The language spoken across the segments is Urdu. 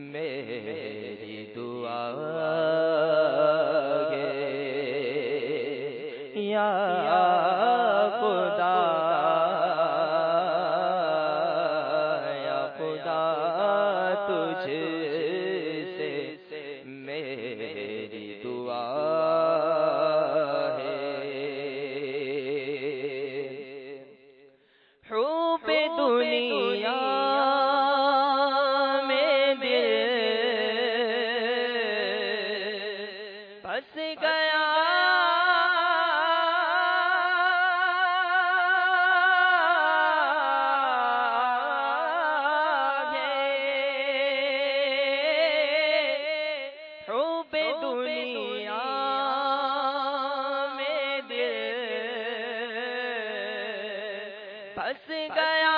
میری دعا ہے یا خدا یا خدا تجھ سے میری دعا ہے حب دنیا میں دل پھنس گیا پھنس گیا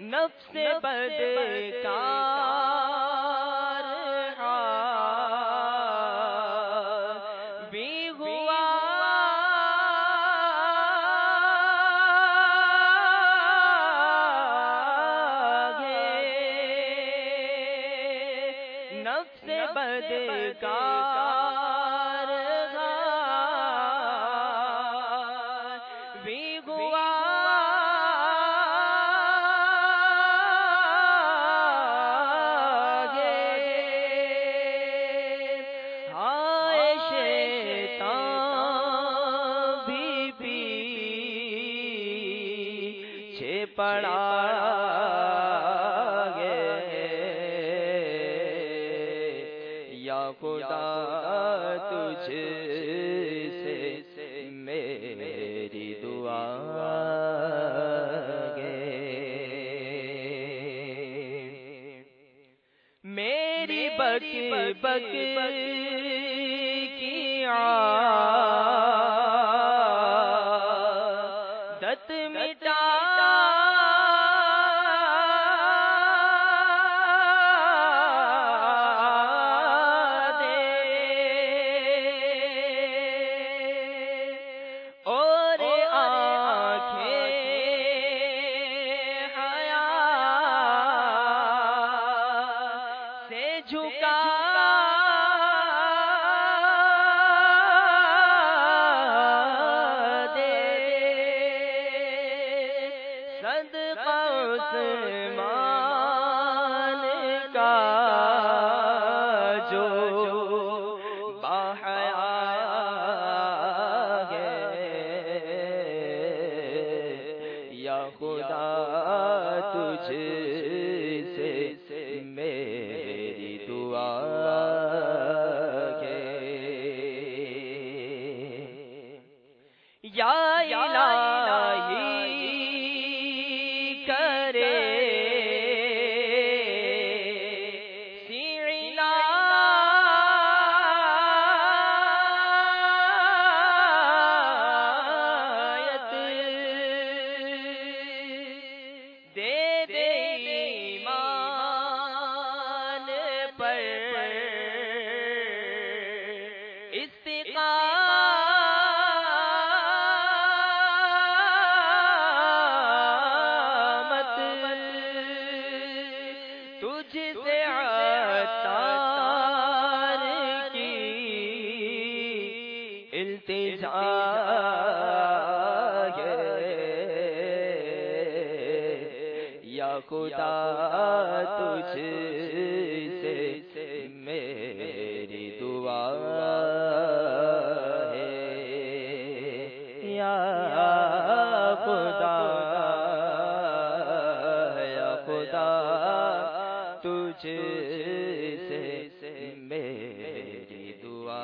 نفس بدکار بھی ہوا نفس بدکار بھی ہوا ہائے شیطان بھی پیچھے پڑا یا خدا تجھ سے میری دعا ہے میری بک بک کی عادت مٹا جھکا دے صدقہ عثمان کا جو باحیا ہے یا خدا تجھ سے میری دعا ہے یا الہی کرے عنایت دے دے ایمان پر استقامت تجھ سے عطار کی التجا یا خدا تجھ سے میری دعا ہے یا خدا یا خدا تجھ سے میری دعا